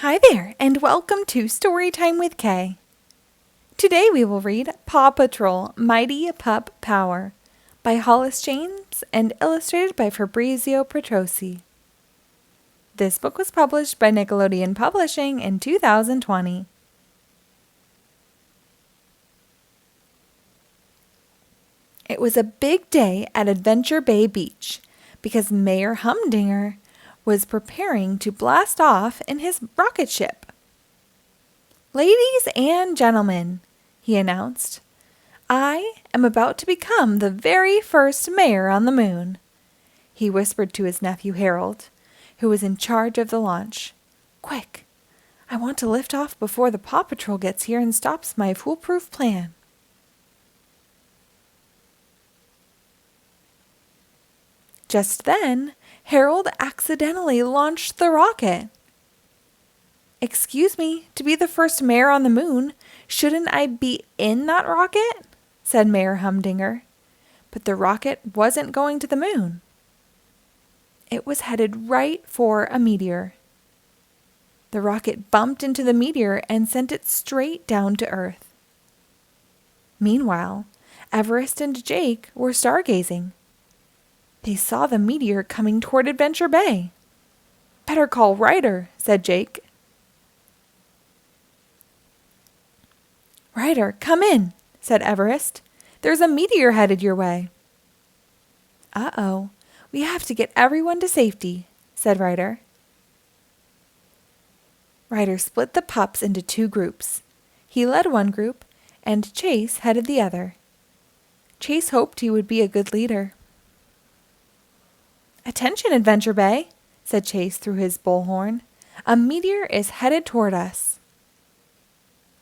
Hi there, and welcome to Storytime with Kay. Today we will read PAW Patrol Mighty Pup Power by Hollis James and illustrated by Fabrizio Petrossi. This book was published by Nickelodeon Publishing in 2020. It was a big day at Adventure Bay Beach because Mayor Humdinger was preparing to blast off in his rocket ship. "Ladies and gentlemen," he announced, "I am about to become the very first mayor on the moon." He whispered to his nephew Harold, who was in charge of the launch. "Quick, I want to lift off before the PAW Patrol gets here and stops my foolproof plan." Just then, Harold accidentally launched the rocket. "Excuse me, to be the first mayor on the moon, shouldn't I be in that rocket?" said Mayor Humdinger. But the rocket wasn't going to the moon. It was headed right for a meteor. The rocket bumped into the meteor and sent it straight down to Earth. Meanwhile, Everest and Jake were stargazing. They saw the meteor coming toward Adventure Bay. "Better call Ryder," said Jake. "Ryder, come in," said Everest. "There's a meteor headed your way." "Uh-oh, we have to get everyone to safety," said Ryder. Ryder split the pups into two groups. He led one group, and Chase headed the other. Chase hoped he would be a good leader. "Attention, Adventure Bay," said Chase through his bullhorn. "A meteor is headed toward us."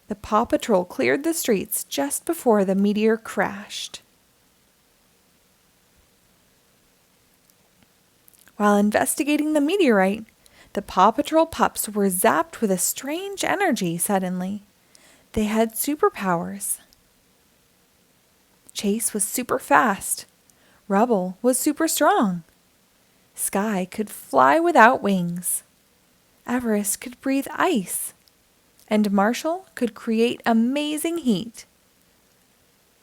The PAW Patrol cleared the streets just before the meteor crashed. While investigating the meteorite, the PAW Patrol pups were zapped with a strange energy suddenly. They had superpowers. Chase was super fast. Rubble was super strong. Sky could fly without wings. Everest could breathe ice. And Marshall could create amazing heat.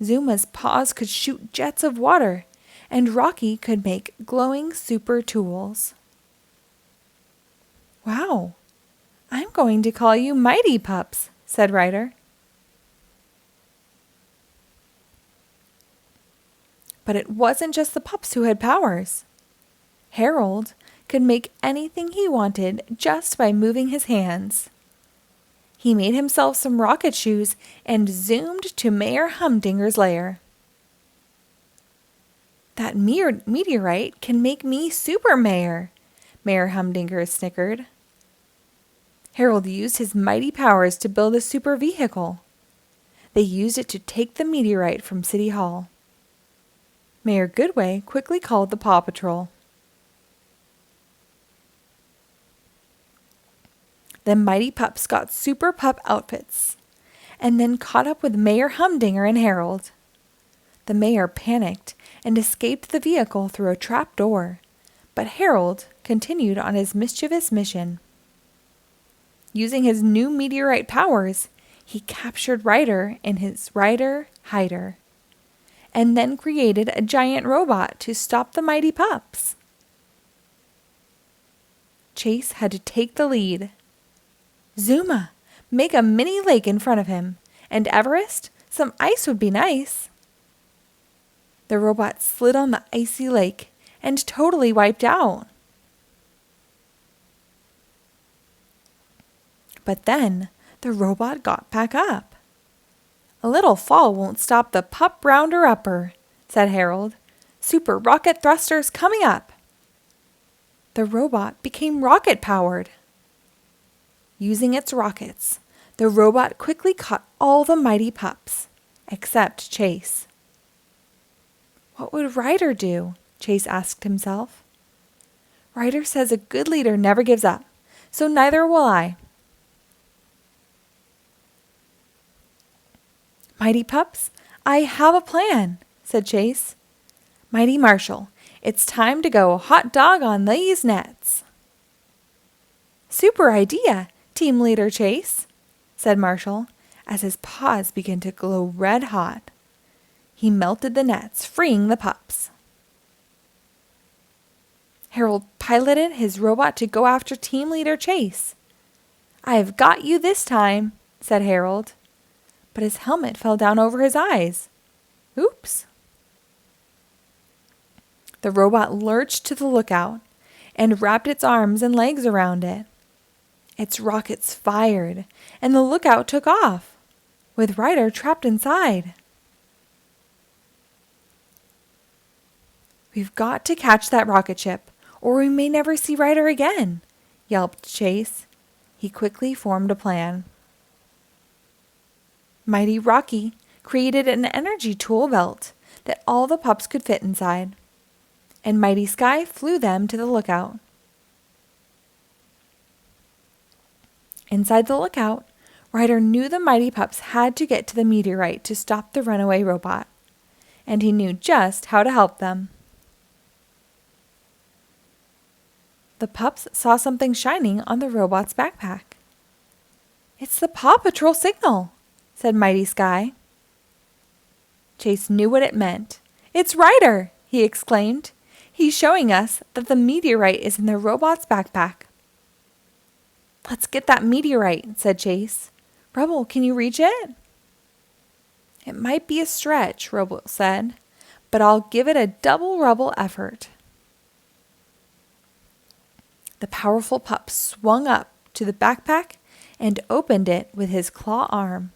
Zuma's paws could shoot jets of water, and Rocky could make glowing super tools. "Wow, I'm going to call you Mighty Pups," said Ryder. But it wasn't just the pups who had powers. Harold could make anything he wanted just by moving his hands. He made himself some rocket shoes and zoomed to Mayor Humdinger's lair. "That meteorite can make me super mayor," Mayor Humdinger snickered. Harold used his mighty powers to build a super vehicle. They used it to take the meteorite from City Hall. Mayor Goodway quickly called the PAW Patrol. The mighty pups got super pup outfits, and then caught up with Mayor Humdinger and Harold. The mayor panicked and escaped the vehicle through a trap door, but Harold continued on his mischievous mission. Using his new meteorite powers, he captured Ryder in his Ryder hider, and then created a giant robot to stop the mighty pups. Chase had to take the lead. "Zuma, make a mini lake in front of him, and Everest, some ice would be nice." The robot slid on the icy lake and totally wiped out. But then the robot got back up. "A little fall won't stop the pup rounder-upper," said Harold. "Super rocket thrusters coming up." The robot became rocket-powered. Using its rockets, the robot quickly caught all the mighty pups, except Chase. "What would Ryder do?" Chase asked himself. "Ryder says a good leader never gives up, so neither will I." "Mighty pups, I have a plan," said Chase. "Mighty Marshall, it's time to go hot dog on these nets." "Super idea! Team Leader Chase," said Marshall, as his paws began to glow red hot. He melted the nets, freeing the pups. Harold piloted his robot to go after Team Leader Chase. "I've got you this time," said Harold, but his helmet fell down over his eyes. Oops. The robot lurched to the lookout and wrapped its arms and legs around it. Its rockets fired, and the lookout took off, with Ryder trapped inside. "We've got to catch that rocket ship, or we may never see Ryder again," yelped Chase. He quickly formed a plan. Mighty Rocky created an energy tool belt that all the pups could fit inside, and Mighty Sky flew them to the lookout. Inside the lookout, Ryder knew the mighty pups had to get to the meteorite to stop the runaway robot, and he knew just how to help them. The pups saw something shining on the robot's backpack. "It's the PAW Patrol signal," said Mighty Sky. Chase knew what it meant. "It's Ryder!" he exclaimed. "He's showing us that the meteorite is in the robot's backpack." "Let's get that meteorite," said Chase. "Rubble, can you reach it?" "It might be a stretch," Rubble said, "but I'll give it a double Rubble effort." The powerful pup swung up to the backpack and opened it with his claw arm.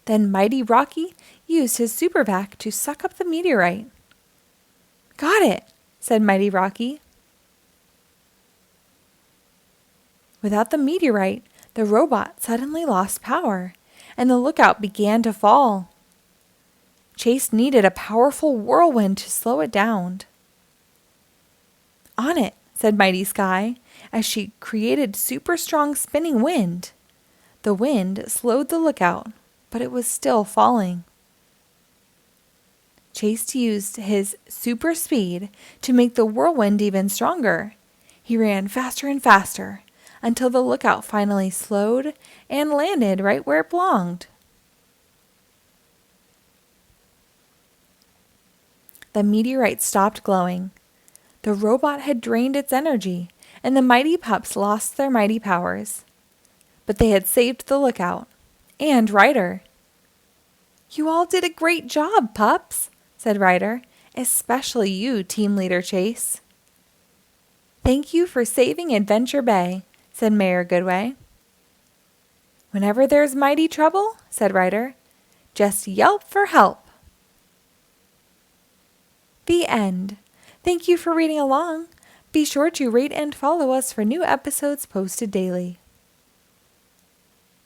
Then Mighty Rocky used his super vac to suck up the meteorite. "Got it," said Mighty Rocky. Without the meteorite, the robot suddenly lost power, and the lookout began to fall. Chase needed a powerful whirlwind to slow it down. "On it," said Mighty Sky, as she created super strong spinning wind. The wind slowed the lookout, but it was still falling. Chase used his super speed to make the whirlwind even stronger. He ran faster and faster, until the lookout finally slowed and landed right where it belonged. The meteorite stopped glowing. The robot had drained its energy, and the mighty pups lost their mighty powers. But they had saved the lookout, and Ryder. "You all did a great job, pups," said Ryder, "especially you, Team Leader Chase." "Thank you for saving Adventure Bay," said Mayor Goodway. "Whenever there's mighty trouble," said Ryder, "just yelp for help." The end. Thank you for reading along. Be sure to rate and follow us for new episodes posted daily.